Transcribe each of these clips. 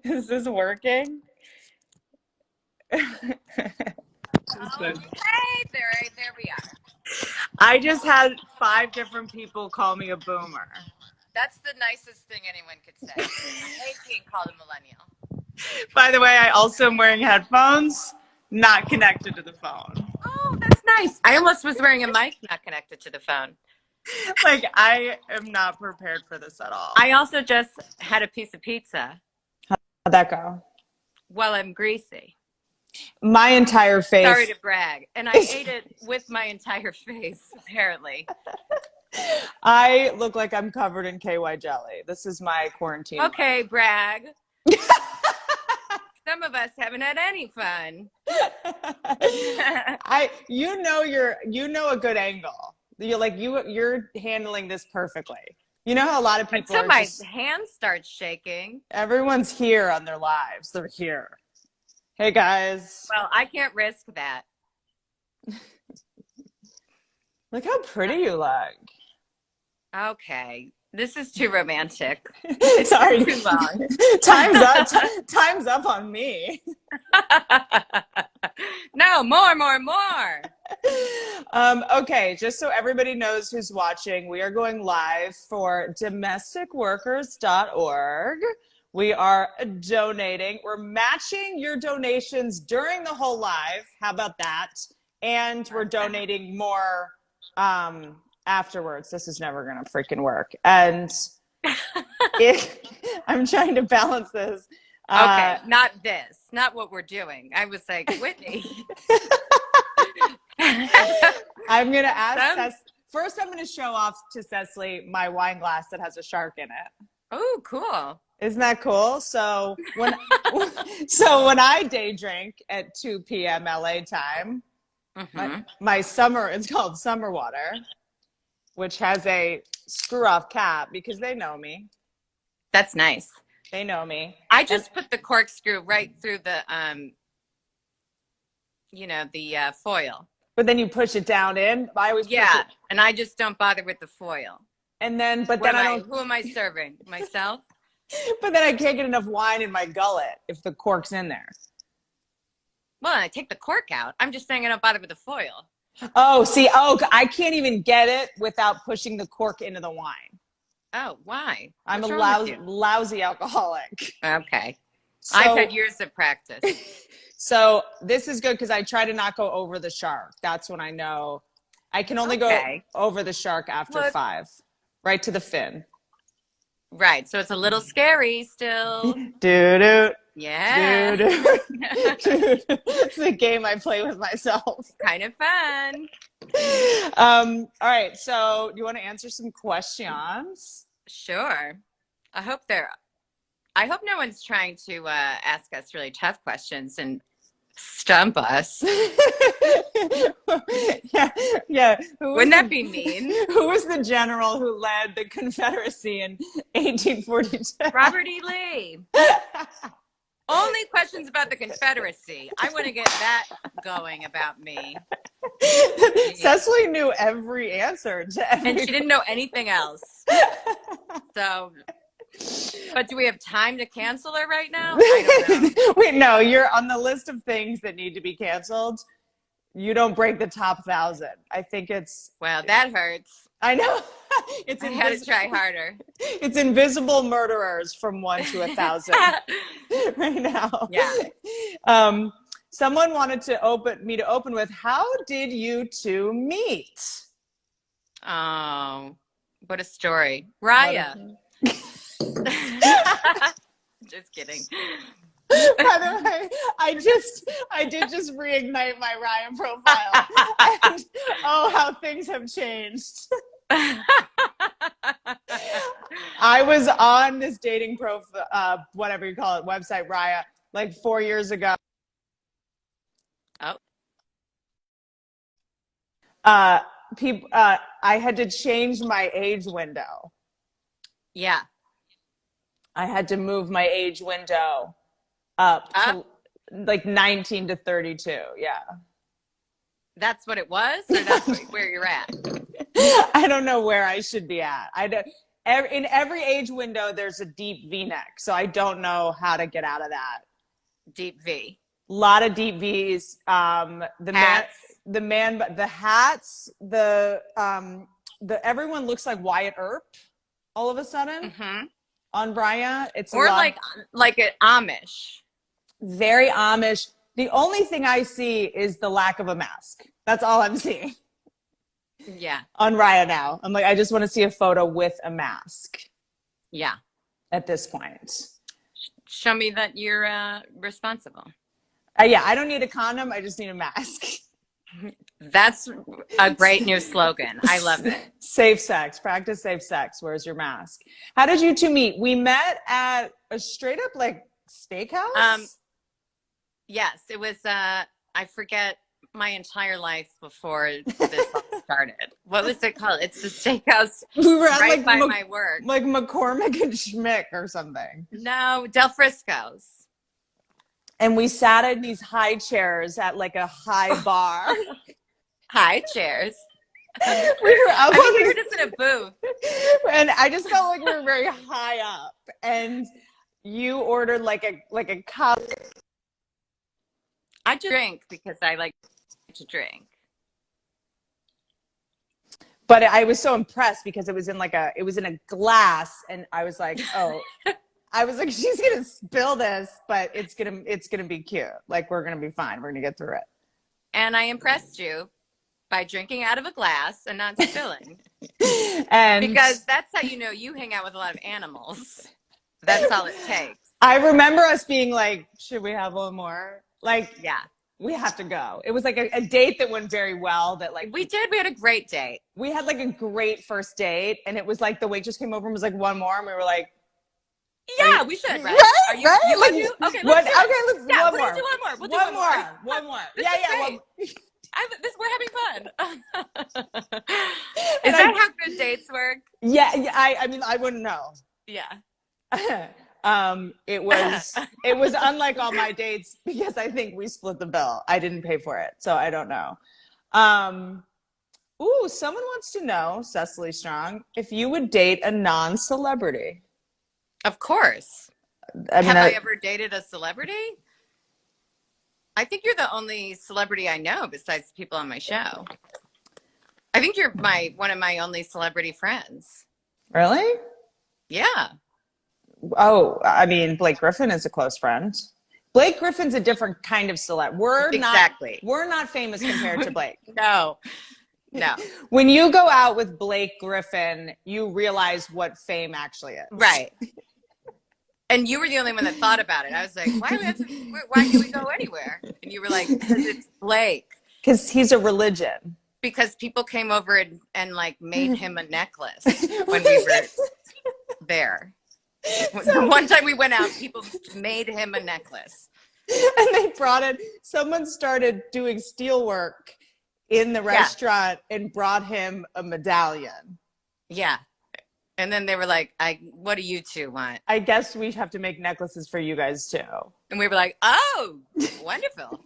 Is this working? Okay, there we are. I just had 5 different people call me a boomer. That's the nicest thing anyone could say. I hate being called a millennial. By the way, I also am wearing headphones, not connected to the phone. Oh, that's nice. I almost was wearing a mic not connected to the phone. Like, I am not prepared for this at all. I also just had a piece of pizza. How'd that go? Well, I'm greasy. My entire face. Sorry to brag. And I ate it with my entire face, apparently. I look like I'm covered in KY jelly. This is my quarantine. Okay, brag. Some of us haven't had any fun. You know a good angle. You're handling this perfectly. You know how a lot of people Until my hand starts shaking. Everyone's here on their lives. They're here. Hey guys. Well, I can't risk that. Look how pretty you look. Okay. This is too romantic. Sorry. Too long. Time's up. Time's up on me. No, more. Okay, just so everybody knows who's watching, we are going live for domesticworkers.org. We are donating. We're matching your donations during the whole live. How about that? And we're donating more afterwards. This is never going to freaking work. And I'm trying to balance this. Okay, not this. Not what we're doing. I was like, Whitney. I'm going to ask first I'm going to show off to Cecily my wine glass that has a shark in it. Oh, cool. Isn't that cool? So when I day drink at 2 p.m. LA time, my summer, it's called summer water, which has a screw off cap because they know me. That's nice. They know me. I just put the corkscrew right through the the foil. But then you push it down in. I always push it. And I just don't bother with the foil. And then, Who am I serving? Myself? But then I can't get enough wine in my gullet if the cork's in there. Well, I take the cork out. I'm just saying I don't bother with the foil. Oh, I can't even get it without pushing the cork into the wine. Oh, why? I'm a lousy alcoholic. Okay. I've had years of practice. So this is good because I try to not go over the shark. That's when I know I can only go over the shark after 5, right to the fin. Right. So it's a little scary still. Doo-doo. Yeah. Doo-doo. It's a game I play with myself. Kind of fun. All right. So do you want to answer some questions? Sure. I hope no one's trying to ask us really tough questions and stump us. Yeah. Wouldn't that be mean? Who was the general who led the Confederacy in 1842? Robert E. Lee. Only questions about the Confederacy. I want to get that going about me. Cecily knew every answer to every. And she didn't know anything else. So, but do we have time to cancel her right now? I don't know. Wait, no, you're on the list of things that need to be canceled. You don't break the top 1,000. I think it's. Well, that hurts. I know. I had to try harder. It's invisible murderers from 1 to 1,000 right now. Yeah. Someone wanted me to open with, how did you two meet? Oh, what a story. Raya. Just kidding. By the way, I did just reignite my Ryan profile. And, oh, how things have changed. I was on this dating profile, whatever you call it, website, Raya, like 4 years ago. Oh. I had to change my age window. Yeah. I had to move my age window up to like 19 to 32. Yeah. That's what it was, or that's where you're at? I don't know where I should be at. in every age window, there's a deep V-neck. So I don't know how to get out of that. Deep V. A lot of deep V's. Hats. The hats, everyone looks like Wyatt Earp all of a sudden on Brya. It's or like an Amish. Very Amish. The only thing I see is the lack of a mask. That's all I'm seeing. Yeah. On Raya now. I'm like, I just want to see a photo with a mask. Yeah. At this point. Show me that you're responsible. Yeah, I don't need a condom. I just need a mask. That's a great new slogan. I love it. Safe sex. Practice safe sex. Where's your mask? How did you two meet? We met at a straight up like steakhouse? Yes, it was I forget my entire life before this all started. What was it called? It's the steakhouse We were at right by my work. Like McCormick and Schmick or something. No, Del Frisco's. And we sat in these high chairs at like a high bar. High chairs. We were just in a booth. And I just felt like we were very high up. And you ordered like a cup. I drink because I like to drink. But I was so impressed because it was in a glass, and I was like, oh, I was like, she's gonna spill this, but it's gonna be cute. Like, we're gonna be fine. We're gonna get through it. And I impressed you by drinking out of a glass and not spilling. And because that's how you know you hang out with a lot of animals. That's all it takes. I remember us being like, should we have one more? Like, yeah. We have to go. It was like a date that went very well. That like we had a great date. We had like a great first date, and it was like the waitress came over and was like, one more, and we were like, yeah, we should, right? Right? Are you, right? you like, want to? Okay, let's yeah, one more. We'll do one more. We'll do one more. One more. This yeah. We're having fun. Is that how good dates work? Yeah. I mean, I wouldn't know. Yeah. It was unlike all my dates because I think we split the bill. I didn't pay for it, so I don't know. Someone wants to know, Cecily Strong, if you would date a non-celebrity. Of course. Have I ever dated a celebrity? I think you're the only celebrity I know besides the people on my show. I think you're one of my only celebrity friends. Really? Yeah. Oh, I mean, Blake Griffin is a close friend. Blake Griffin's a different kind of celeb. We're not famous compared to Blake. No. When you go out with Blake Griffin, you realize what fame actually is. Right. And you were the only one that thought about it. I was like, why can we go anywhere? And you were like, because it's Blake. Because he's a religion. Because people came over and like made him a necklace when we were there. One time we went out, people made him a necklace. And they brought it. Someone started doing steel work in the restaurant and brought him a medallion. Yeah. And then they were like, what do you two want? I guess we have to make necklaces for you guys too. And we were like, oh, wonderful.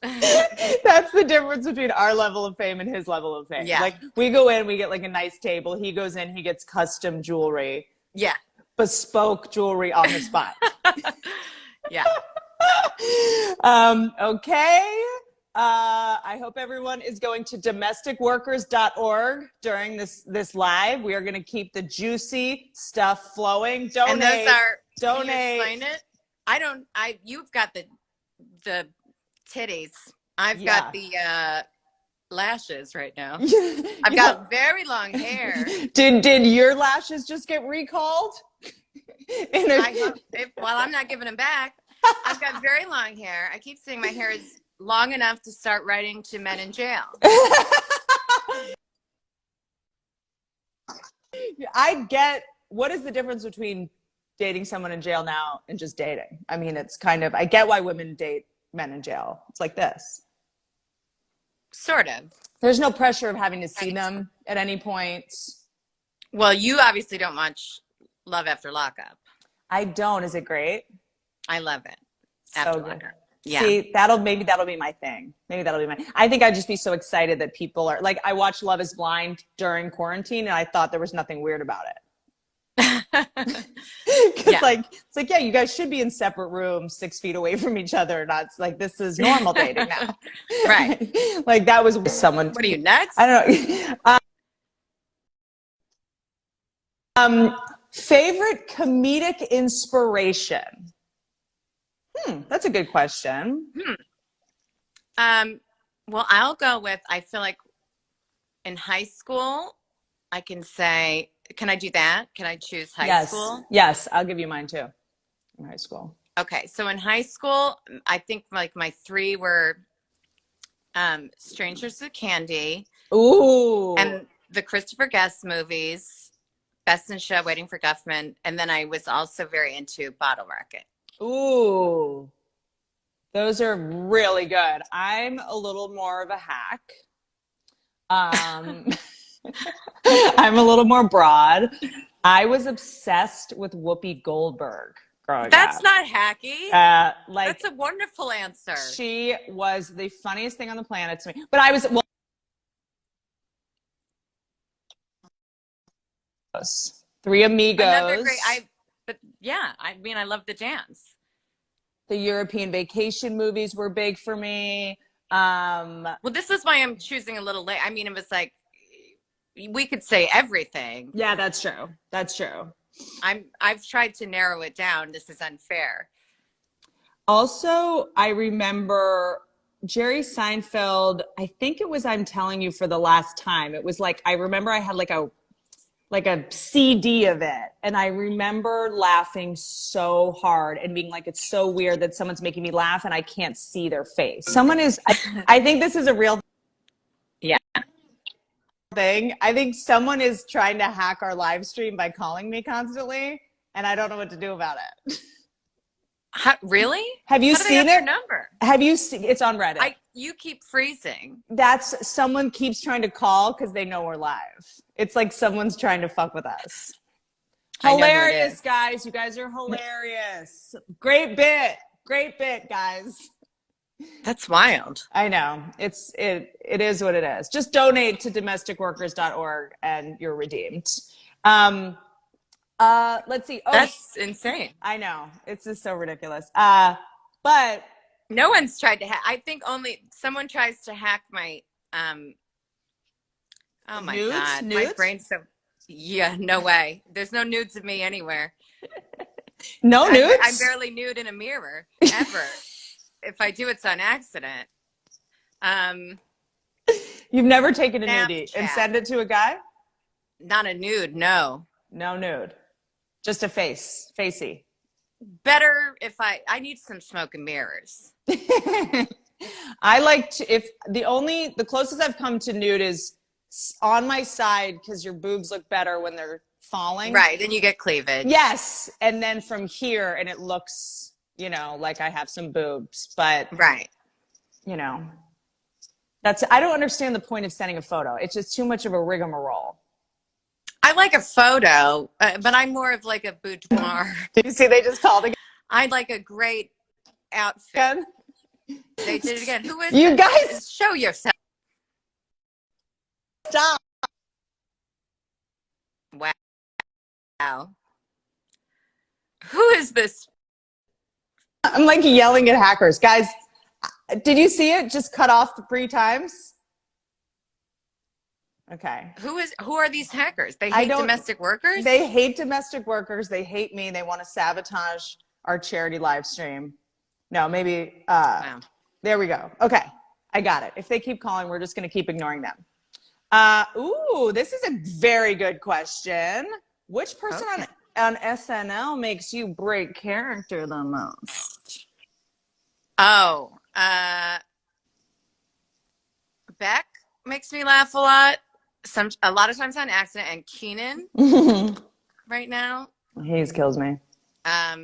That's the difference between our level of fame and his level of fame. Yeah. Like, we go in, we get like a nice table. He goes in, he gets custom jewelry. Yeah. Bespoke jewelry on the spot. Yeah. Okay. I hope everyone is going to domesticworkers.org during this live. We are going to keep the juicy stuff flowing. Donate. And those are, donate. Can you explain it? You've got the titties. I've got the lashes right now. I've got very long hair. Did your lashes just get recalled? I'm not giving them back. I've got very long hair. I keep saying my hair is long enough to start writing to men in jail. I get, what is the difference between dating someone in jail now and just dating? I mean, it's kind of, I get why women date men in jail. It's like this. Sort of. There's no pressure of having to see them at any point. Well, you obviously don't watch Love After Lockup. I don't. Is it great? I love it. So good. Yeah. See, maybe that'll be my thing. Maybe that'll be I think I'd just be so excited that people are like, I watched Love is Blind during quarantine and I thought there was nothing weird about it. Because it's like, yeah, you guys should be in separate rooms 6 feet away from each other. Not like this is normal dating now. Right. Like that was someone. What are you, nuts? I don't know. Favorite comedic inspiration? That's a good question. Well, I'll go with, I feel like in high school, I can say, can I do that? Can I choose high school? Yes, I'll give you mine too. In high school. Okay, so in high school, I think like my 3 were Strangers with Candy. Ooh. And the Christopher Guest movies, Best in Show, Waiting for Guffman. And then I was also very into Bottle Rocket. Ooh. Those are really good. I'm a little more of a hack. I'm a little more broad. I was obsessed with Whoopi Goldberg growing up. That's not hacky. That's a wonderful answer. She was the funniest thing on the planet to me. But I was, well, Three Amigos. Another great, I mean, I love the Jams. The European Vacation movies were big for me. Well, this is why I'm choosing a little late. I mean, it was like, we could say everything. Yeah, that's true. That's true. I've tried to narrow it down. This is unfair. Also, I remember Jerry Seinfeld, I think it was I'm Telling You for the Last Time. It was like, I remember I had like a CD of it. And I remember laughing so hard and being like, it's so weird that someone's making me laugh and I can't see their face. I think this is a real thing. I think someone is trying to hack our live stream by calling me constantly and I don't know what to do about it. Really? Have you seen it? Your number? Have you seen it's on Reddit? You keep freezing. That's someone keeps trying to call because they know we're live. It's like someone's trying to fuck with us. Hilarious, guys. You guys are hilarious. Great bit, guys. That's wild. I know. It is what it is. Just donate to domesticworkers.org and you're redeemed. Let's see. Oh, that's insane. I know. It's just so ridiculous. But no one's tried to hack. I think only someone tries to hack my oh my nudes? God. Nudes? My brain's so no way. There's no nudes of me anywhere. No nudes? I'm barely nude in a mirror ever. If I do, it's on accident. You've never taken a Snapchat. nudie and send it to a guy? Not a nude, no. No nude. Just a facey. Better if I need some smoke and mirrors. I like to, if the closest I've come to nude is on my side because your boobs look better when they're falling. Right, then you get cleavage. Yes, and then from here and it looks, like I have some boobs, but right. I don't understand the point of sending a photo. It's just too much of a rigmarole. I like a photo, but I'm more of like a boudoir. Did you see they just called again? I like a great outfit. They did it again. Who is you it? Guys? Show yourself. Stop. Wow. Who is this? I'm like yelling at hackers. Guys, did you see it just cut off 3 times? Okay. Who are these hackers? They hate domestic workers? They hate domestic workers. They hate me. They want to sabotage our charity live stream. No, maybe. Wow. There we go. Okay. I got it. If they keep calling, we're just going to keep ignoring them. Ooh, this is a very good question. Which person on SNL makes you break character the most? Oh, Beck makes me laugh a lot. A lot of times on accident, and Keenan right now. He kills me. Beck,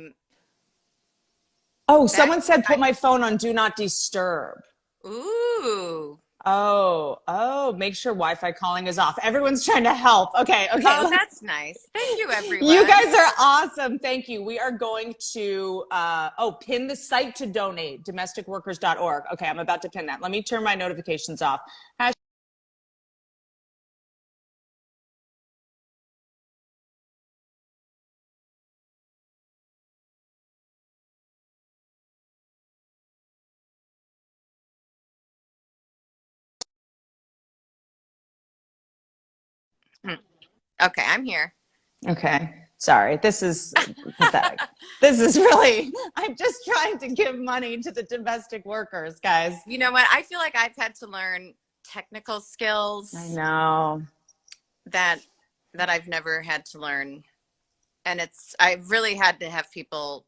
someone said put my phone on Do Not Disturb. Ooh. Oh, make sure Wi-Fi calling is off. Everyone's trying to help. Okay. Oh, that's nice. Thank you, everyone. You guys are awesome. Thank you. We are going to, pin the site to donate, domesticworkers.org. Okay, I'm about to pin that. Let me turn my notifications off. Okay, I'm here. Okay. Sorry. This is pathetic. This is really, I'm just trying to give money to the domestic workers, guys. You know what? I feel like I've had to learn technical skills. I know. That I've never had to learn. And I've really had to have people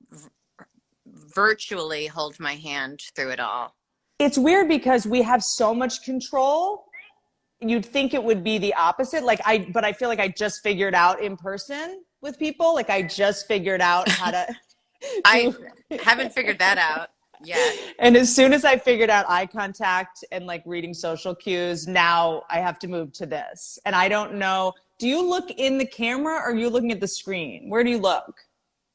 virtually hold my hand through it all. It's weird because we have so much control. You'd think it would be the opposite. But I feel like I just figured out in person with people. Like I just figured out how to. I haven't figured that out yet. And as soon as I figured out eye contact and like reading social cues, now I have to move to this. And I don't know. Do you look in the camera or are you looking at the screen? Where do you look?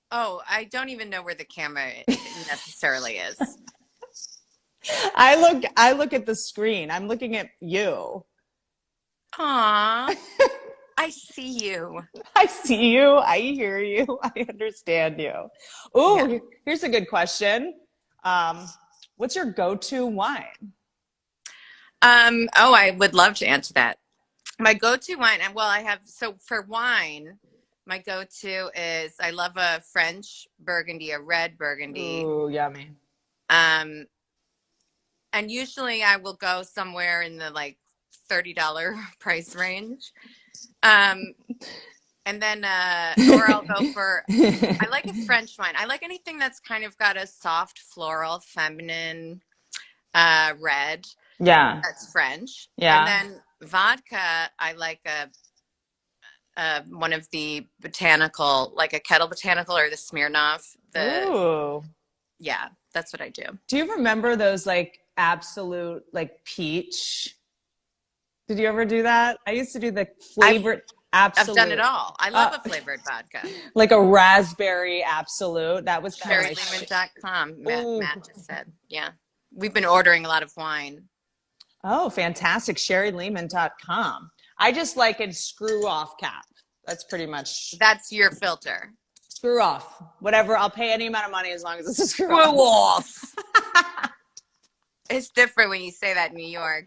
Oh, I don't even know where the camera necessarily is. I look at the screen. I'm looking at you. Aw, I see you. I see you. I hear you. I understand you. Ooh, yeah. Here's a good question. What's your go-to wine? I would love to answer that. My go-to wine, for wine, my go-to is, I love a French Burgundy, a red Burgundy. Ooh, yummy. And usually I will go somewhere in the like $30 price range. And then, or I'll go for, I like a French wine. I like anything that's kind of got a soft, floral, feminine, red. Yeah. That's French. Yeah. And then vodka, I like one of the botanical, like a Kettle Botanical or the Smirnoff. Ooh. Yeah, that's what I do. Do you remember those like absolute like peach? Did you ever do that? I used to do the flavored absolute. I've done it all. I love a flavored vodka. Like a raspberry absolute. That was kind of SherryLehman.com. Matt just said. Yeah. We've been ordering a lot of wine. Oh, fantastic. SherryLehman.com. I just like a screw off cap. That's pretty much. That's your filter. Screw off. Whatever. I'll pay any amount of money as long as it's a screw off. It's different when you say that in New York.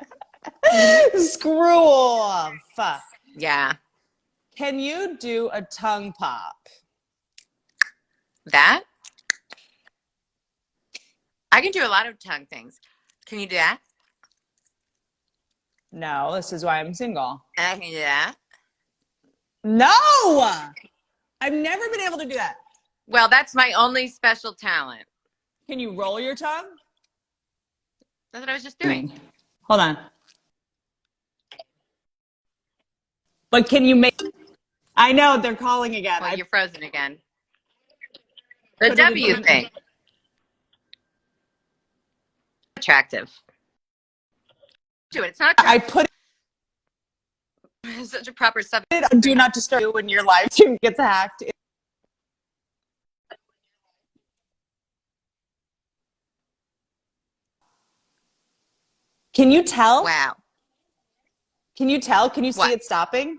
Screw off. Yeah. Can you do a tongue pop? That? I can do a lot of tongue things. Can you do that? No, this is why I'm single. I can do that. No! I've never been able to do that. Well, that's my only special talent. Can you roll your tongue? That's what I was just doing. Hold on. But can you make... I know, they're calling again. Well, you're frozen again. The W thing. Attractive. Do it. It's not attractive. I put it's such a proper subject. Do not disturb you when your live stream gets hacked. Can you tell? Wow. Can you tell? Can you see it stopping?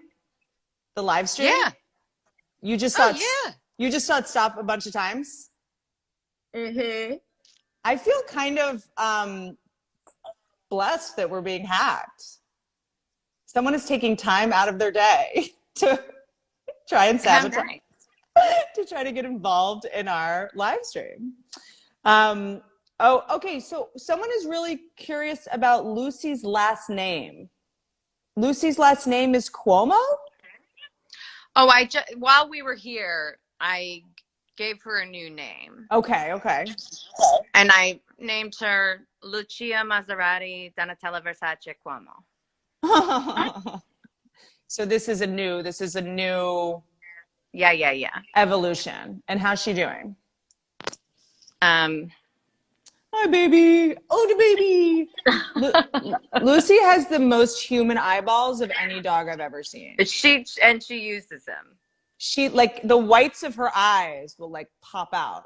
The live stream? Yeah. You just saw you just saw it stop a bunch of times? Mm-hmm. I feel kind of blessed that we're being hacked. Someone is taking time out of their day to try and sabotage, to try to get involved in our live stream. Okay. So someone is really curious about Lucy's last name. Lucy's last name is Cuomo? Oh, while we were here, I gave her a new name. Okay. And I named her Lucia Maserati Donatella Versace Cuomo. So this is a new yeah evolution. And how's she doing? Hi, baby. Oh, the baby. Lucy has the most human eyeballs of any dog I've ever seen. She uses them. She, like, the whites of her eyes will, like, pop out.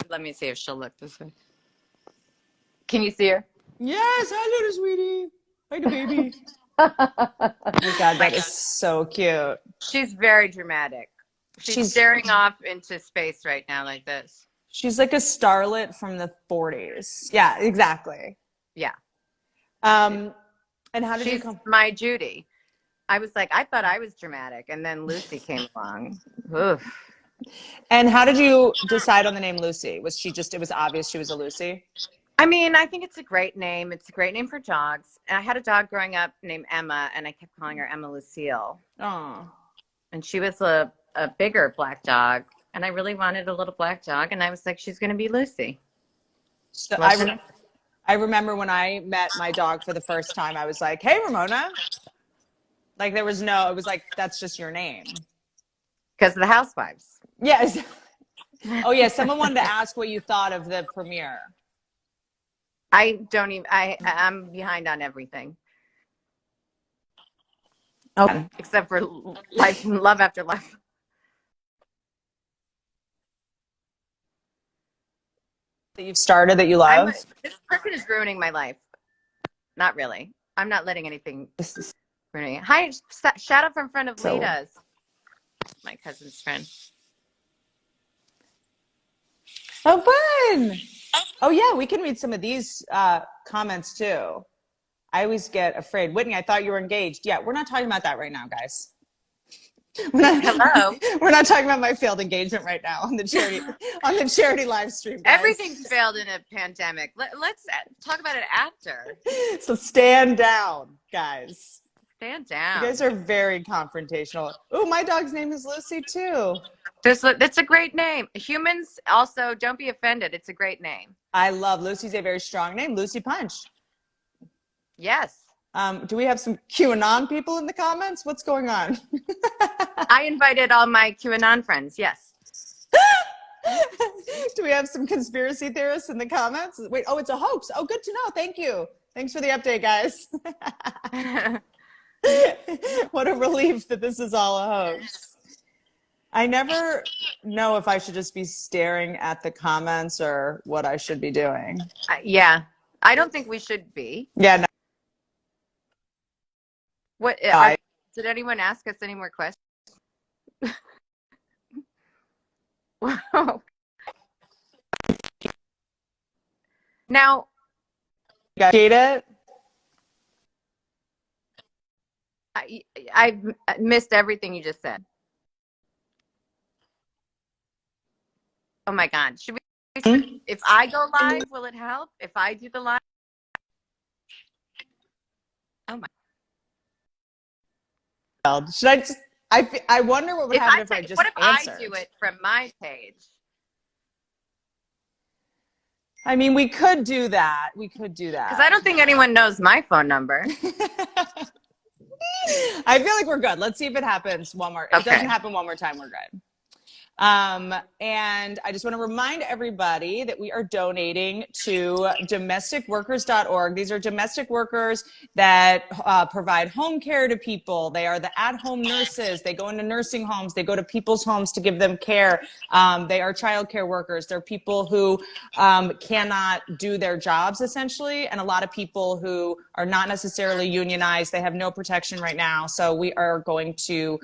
Let me see if she'll look this way. Can you see her? Yes, hi, little sweetie. Hi, the baby. Oh my God, that is so cute. She's very dramatic. She's staring off into space right now like this. She's like a starlet from the 40s. Yeah, exactly. Yeah. And how did you come? My Judy. I was like, I thought I was dramatic, and then Lucy came along. Oof. And how did you decide on the name Lucy? Was she just, it was obvious she was a Lucy? I mean, I think it's a great name. It's a great name for dogs. And I had a dog growing up named Emma, and I kept calling her Emma Lucille. Oh. And she was a bigger black dog, and I really wanted a little black dog, and I was like, she's going to be Lucy. So I remember when I met my dog for the first time, I was like, hey, Ramona. Like, there was no, it was like, that's just your name. Because of the Housewives. Yes. Oh, yeah. Someone wanted to ask what you thought of the premiere. I'm behind on everything. Okay. Except for Love After Life. That you've started that you love? This person is ruining my life. Not really. I'm not letting anything ruin it. Hi, shout out from friend of Lita's. My cousin's friend. Oh, fun. Oh, yeah, we can read some of these comments too. I always get afraid. Whitney, I thought you were engaged. Yeah, we're not talking about that right now, guys. Hello. We're not talking about my failed engagement right now on the charity live stream. Guys. Everything's failed in a pandemic. Let's talk about it after. So stand down, guys. Stand down. You guys are very confrontational. Oh, my dog's name is Lucy too. That's a great name. Humans also, don't be offended. It's a great name. I love Lucy's a very strong name. Lucy Punch. Yes. Do we have some QAnon people in the comments? What's going on? I invited all my QAnon friends. Yes. Do we have some conspiracy theorists in the comments? Wait, oh, it's a hoax. Oh, good to know. Thank you. Thanks for the update, guys. What a relief that this is all a hoax. I never know if I should just be staring at the comments or what I should be doing. Yeah. I don't think we should be. Yeah. No. What did anyone ask us any more questions? Wow. Now, get it? I missed everything you just said. Oh my God. Should we, if I go live, will it help? If I do the live? Oh my. Should I just, I wonder what would happen if I just What if answered. I do it from my page? I mean, we could do that. We could do that. Because I don't think anyone knows my phone number. I feel like we're good. Let's see if it happens one more. It doesn't happen one more time. We're good. And I just want to remind everybody that we are donating to domesticworkers.org. These are domestic workers that provide home care to people. They are the at-home nurses. They go into nursing homes. They go to people's homes to give them care. They are child care workers. They're people who cannot do their jobs, essentially, and a lot of people who are not necessarily unionized. They have no protection right now. So we are going to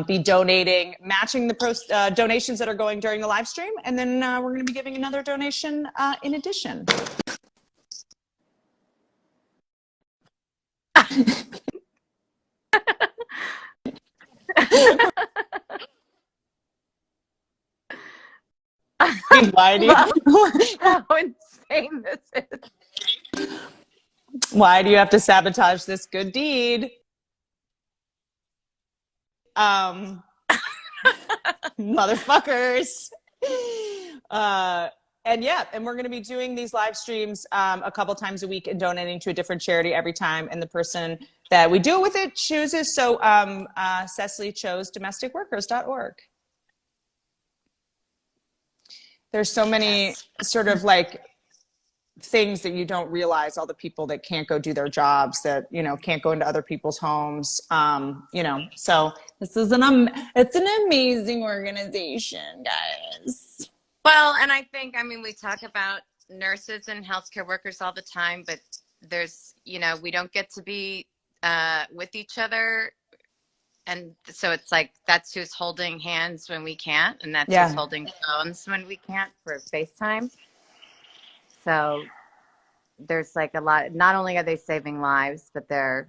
be donating, matching the donations that are going during the live stream, and then we're going to be giving another donation in addition. Why do you, how insane this is. Why do you have to sabotage this good deed? Motherfuckers. And yeah, and we're going to be doing these live streams a couple times a week and donating to a different charity every time. And the person that we do it with it chooses. So Cecily chose domesticworkers.org. There's so many sort of like things that you don't realize, all the people that can't go do their jobs, that, you know, can't go into other people's homes. You know, so this is it's an amazing organization, guys. Well, and I think, I mean, we talk about nurses and healthcare workers all the time, but there's, you know, we don't get to be with each other. And so it's like, that's who's holding hands when we can't. And that's who's holding phones when we can't for FaceTime. So there's like a lot, not only are they saving lives, but they're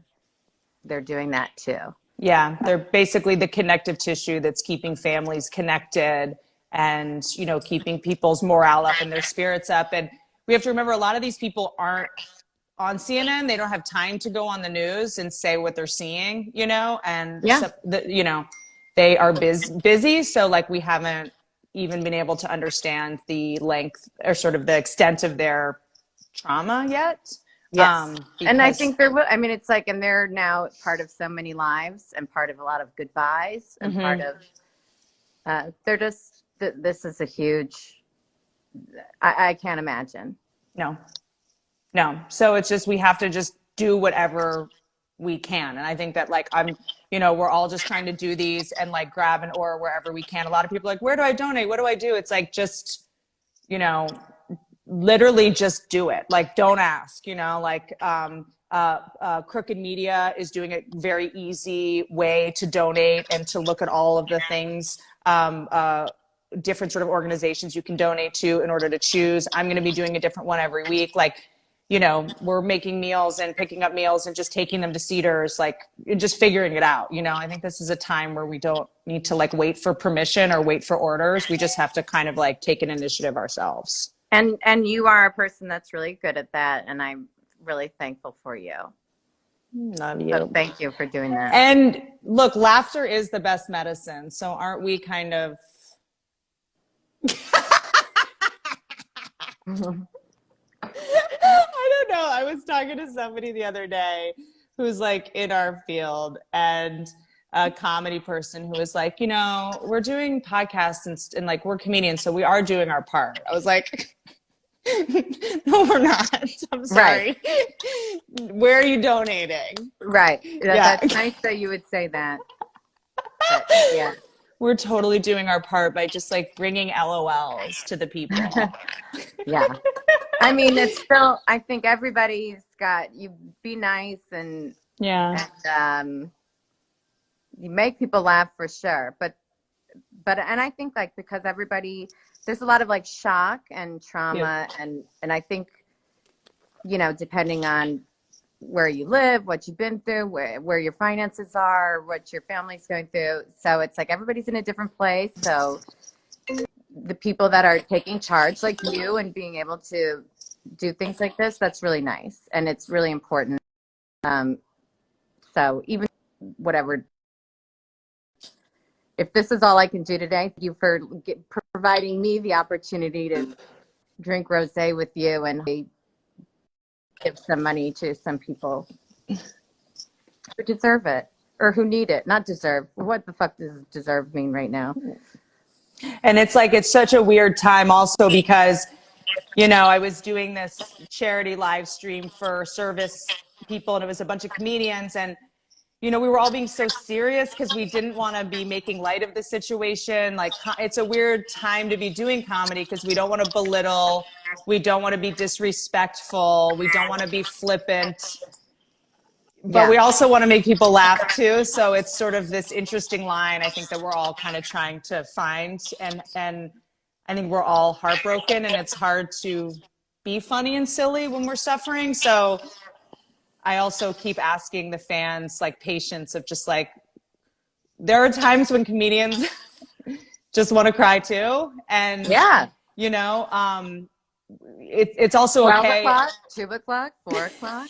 doing that too. Yeah, they're basically the connective tissue that's keeping families connected and, you know, keeping people's morale up and their spirits up. And we have to remember a lot of these people aren't on CNN. They don't have time to go on the news and say what they're seeing, you know, and, you know, they are busy. So like we haven't even been able to understand the length or sort of the extent of their trauma yet. Yes. And I think I mean, it's like, and they're now part of so many lives and part of a lot of goodbyes and part of, they're just, this is a huge, I can't imagine. No. So it's just, we have to just do whatever we can. And I think that like, you know, we're all just trying to do these and like grab an oar wherever we can. A lot of people are like, where do I donate? What do I do? It's like, just, you know, literally just do it. Like, don't ask, you know, like, Crooked Media is doing a very easy way to donate and to look at all of the things, different sort of organizations you can donate to in order to choose. I'm going to be doing a different one every week. Like, you know, we're making meals and picking up meals and just taking them to Cedars, like just figuring it out. You know, I think this is a time where we don't need to like wait for permission or wait for orders. We just have to kind of like take an initiative ourselves. And you are a person that's really good at that. And I'm really thankful for you. Love you. So thank you for doing that. And look, laughter is the best medicine. So aren't we kind of... I don't know. I was talking to somebody the other day who's like in our field, and a comedy person who was like, you know, we're doing podcasts and like we're comedians, so we are doing our part. I was like, no, we're not. I'm sorry. Right. Where are you donating? Right. That's nice that you would say that. But, yeah. We're totally doing our part by just like bringing LOLs to the people. Yeah. I mean, it's still, I think everybody's got, you be nice and you make people laugh for sure. But, and I think like, because everybody, there's a lot of like shock and trauma and I think, you know, depending on where you live, what you've been through, where your finances are, what your family's going through. So it's like everybody's in a different place. So the people that are taking charge like you and being able to do things like this, that's really nice. And it's really important. So even whatever, if this is all I can do today, thank you for providing me the opportunity to drink rosé with you and give some money to some people who deserve it or who need it. Not deserve. What the fuck does deserve mean right now? And it's like, it's such a weird time also because, you know, I was doing this charity live stream for service people and it was a bunch of comedians and, you know, we were all being so serious because we didn't want to be making light of the situation. Like, it's a weird time to be doing comedy because we don't want to belittle. We don't want to be disrespectful. We don't want to be flippant. But we also want to make people laugh too. So it's sort of this interesting line, I think, that we're all kind of trying to find. And I think we're all heartbroken and it's hard to be funny and silly when we're suffering. So I also keep asking the fans, like, patience of just like, there are times when comedians just want to cry too. And, you know, it's also 12 okay. 12 o'clock, 2 o'clock, 4 o'clock,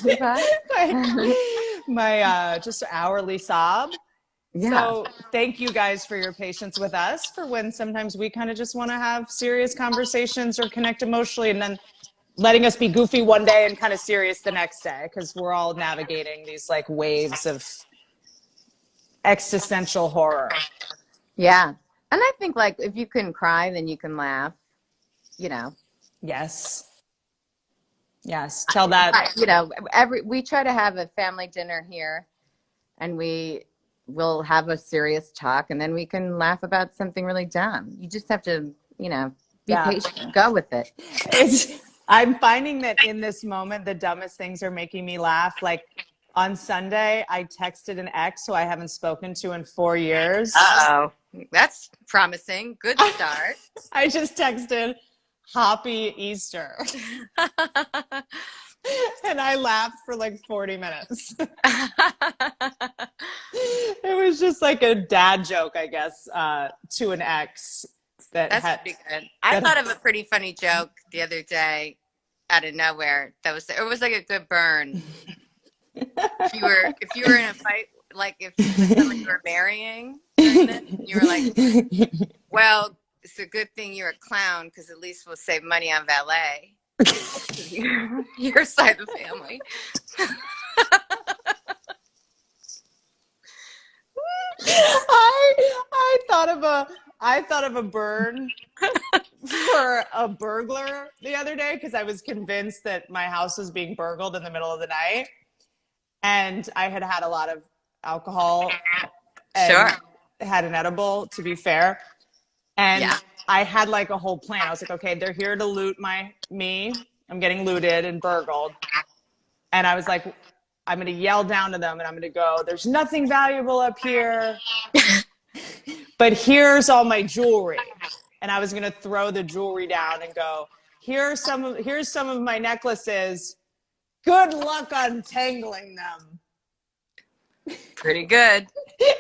3 o'clock. my just hourly sob. Yeah. So thank you guys for your patience with us for when sometimes we kind of just want to have serious conversations or connect emotionally and then letting us be goofy one day and kind of serious the next day because we're all navigating these like waves of existential horror. Yeah. And I think like if you can cry, then you can laugh, you know. Yes. Yes, tell that. You know, we try to have a family dinner here, and we will have a serious talk, and then we can laugh about something really dumb. You just have to, you know, be patient, go with it. I'm finding that in this moment, the dumbest things are making me laugh. Like on Sunday, I texted an ex who I haven't spoken to in 4 years. Uh-oh. That's promising. Good start. I just texted, Happy Easter. And I laughed for like 40 minutes. It was just like a dad joke, I guess, to an ex. That's pretty good. I thought of a pretty funny joke the other day out of nowhere. It was like a good burn. If you were in a fight, like if someone you were marrying during this, you were like, well, it's a good thing you're a clown because at least we'll save money on valet. Your side of the family. I thought of a burn for a burglar the other day because I was convinced that my house was being burgled in the middle of the night, and I had had a lot of alcohol and had an edible, to be fair, and I had like a whole plan. I was like, okay, they're here to loot me. I'm getting looted and burgled, and I was like, I'm going to yell down to them and I'm going to go, there's nothing valuable up here, but here's all my jewelry. And I was going to throw the jewelry down and go, here's some of my necklaces. Good luck untangling them. Pretty good.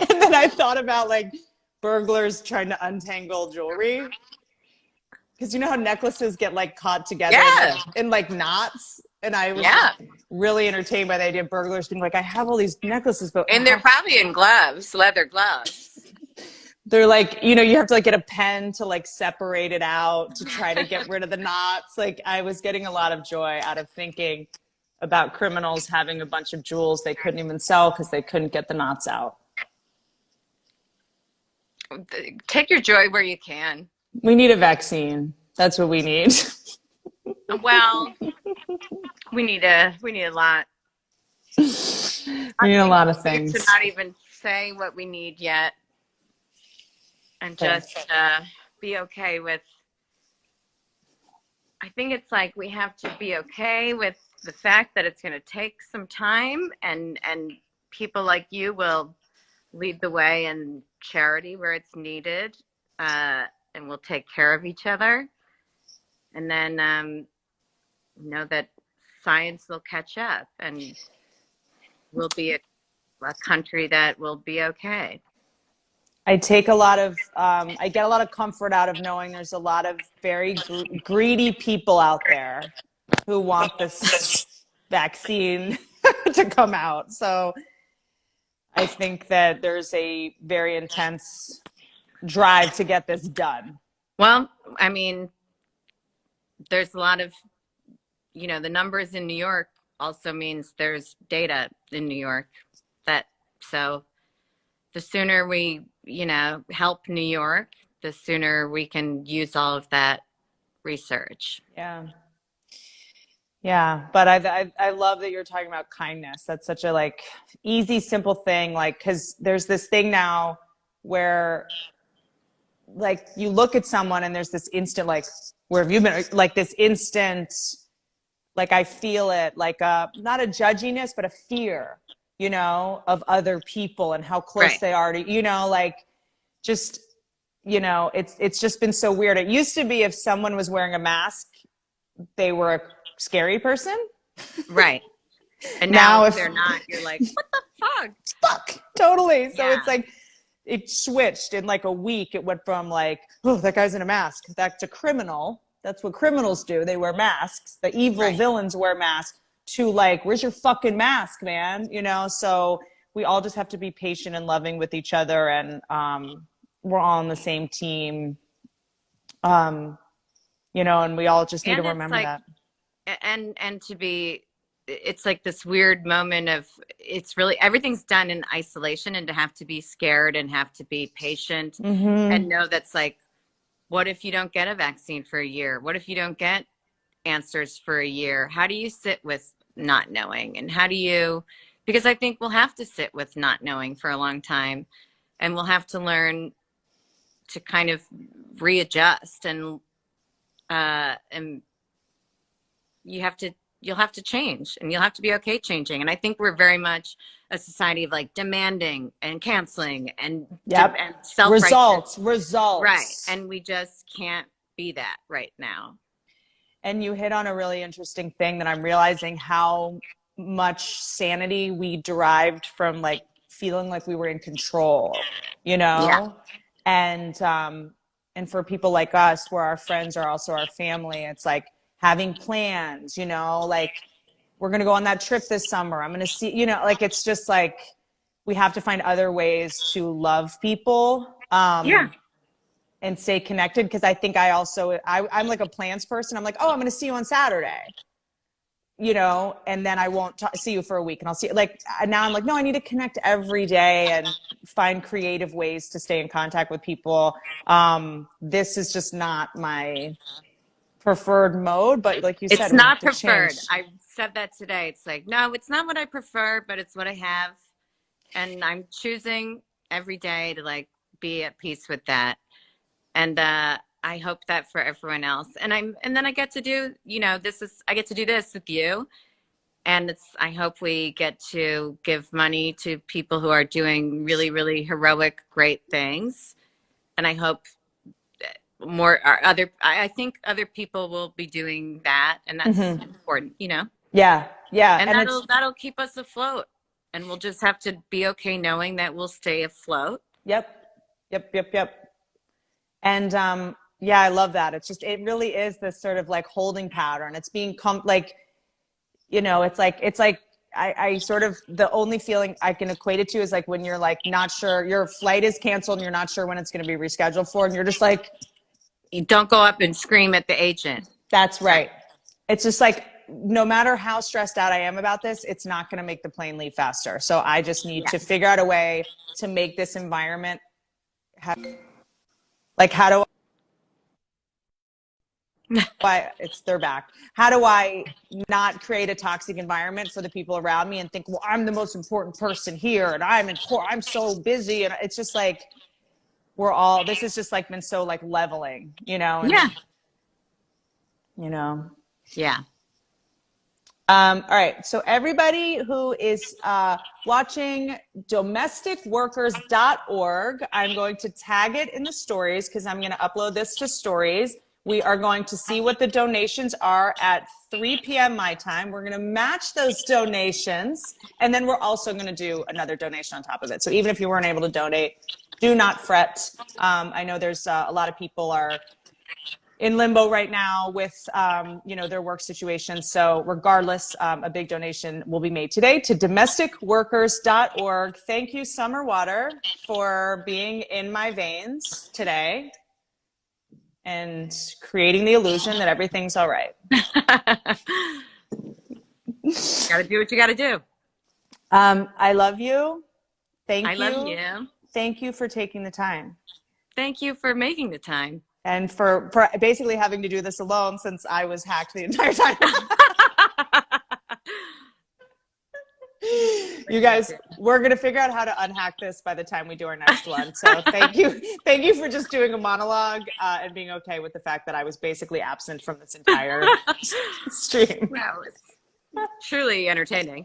And then I thought about like burglars trying to untangle jewelry. Because you know how necklaces get like caught together in like knots? And I was really entertained by the idea of burglars being like, I have all these necklaces, but they're probably in gloves, leather gloves. They're like, you know, you have to like get a pen to like separate it out to try to get rid of the knots. Like I was getting a lot of joy out of thinking about criminals having a bunch of jewels they couldn't even sell because they couldn't get the knots out. Take your joy where you can. We need a vaccine. That's what we need. Well, we need a lot. We need a lot of things. To not even say what we need yet, and just be okay with. I think it's like we have to be okay with the fact that it's going to take some time, and people like you will lead the way in charity where it's needed, and we'll take care of each other, and then know that science will catch up, and we'll be a country that will be okay. I take a lot of, I get a lot of comfort out of knowing there's a lot of very greedy people out there who want this vaccine to come out. So I think that there's a very intense drive to get this done. Well, I mean, there's a lot of, you know, the numbers in New York also means there's data in New York so the sooner we, you know, help New York, the sooner we can use all of that research. Yeah, but I love that you're talking about kindness. That's such a like easy, simple thing. Like, because there's this thing now where like you look at someone and there's this instant like, where have you been? Like this instant, like I feel it, like not a judginess, but a fear, you know, of other people and how close they are to, you know, like just, you know, it's just been so weird. It used to be if someone was wearing a mask, they were a scary person. Right. And now if they're not, you're like, what the fuck? Totally. So it's like, it switched in like a week. It went from like, oh, that guy's in a mask. That's a criminal. That's what criminals do. They wear masks. The evil villains wear masks. To like, where's your fucking mask, man? You know, so we all just have to be patient and loving with each other. And we're all on the same team. You know, and we all just need to remember that. And to be, it's like this weird moment of, it's really, everything's done in isolation, and to have to be scared and have to be patient and know that's like, what if you don't get a vaccine for a year? What if you don't get answers for a year, how do you sit with not knowing? And how do you, because I think we'll have to sit with not knowing for a long time, and we'll have to learn to kind of readjust, and you'll have to change, and you'll have to be okay changing. And I think we're very much a society of like demanding and canceling and, and results. Right. And we just can't be that right now. And you hit on a really interesting thing that I'm realizing how much sanity we derived from like feeling like we were in control, you know? Yeah. And for people like us, where our friends are also our family, it's like having plans, you know, like we're going to go on that trip this summer. I'm going to see, you know, like, it's just like, we have to find other ways to love people. And stay connected. Cause I think I'm like a plans person. I'm like, oh, I'm going to see you on Saturday, you know, and then I won't see you for a week, and I'll see like, now I'm like, no, I need to connect every day and find creative ways to stay in contact with people. This is just not my preferred mode, but like you said, it's not preferred. I said that today. It's like, no, it's not what I prefer, but it's what I have. And I'm choosing every day to like be at peace with that. And I hope that for everyone else. And then I get to do, you know, I get to do this with you. And I hope we get to give money to people who are doing really, really heroic, great things. And I hope I think other people will be doing that. And that's important, you know? Yeah. Yeah. And that'll keep us afloat. And we'll just have to be okay knowing that we'll stay afloat. Yep. And yeah, I love that. It's just, it really is this sort of like holding pattern. It's being like, you know, it's like I sort of, the only feeling I can equate it to is like when you're like not sure, your flight is canceled and you're not sure when it's going to be rescheduled for, and you're just like, you don't go up and scream at the agent. That's right. It's just like, no matter how stressed out I am about this, it's not going to make the plane leave faster. So I just need to figure out a way to make this environment like, how do they're back. How do I not create a toxic environment for the people around me and think, well, I'm the most important person here and I'm so busy. And it's just like, this has just like been so like leveling, you know? And, you know? Yeah. All right. So everybody who is watching domesticworkers.org, I'm going to tag it in the stories because I'm going to upload this to stories. We are going to see what the donations are at 3 p.m. my time. We're going to match those donations, and then we're also going to do another donation on top of it. So even if you weren't able to donate, do not fret. I know there's a lot of people are in limbo right now with you know, their work situation. So regardless, a big donation will be made today to domesticworkers.org. Thank you, Summer Water, for being in my veins today and creating the illusion that everything's all right. Gotta do what you gotta do. I love you. Thank you. I love you. Thank you for taking the time. Thank you for making the time. And for basically having to do this alone since I was hacked the entire time. You guys, we're going to figure out how to unhack this by the time we do our next one. So thank you. Thank you for just doing a monologue and being okay with the fact that I was basically absent from this entire stream. Wow, it's truly entertaining.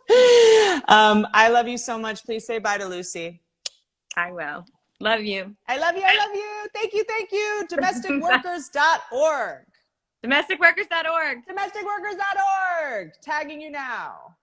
I love you so much. Please say bye to Lucy. I will. Love you. I love you. I love you. Thank you. Thank you. Domesticworkers.org. Domesticworkers.org. Domesticworkers.org. Tagging you now.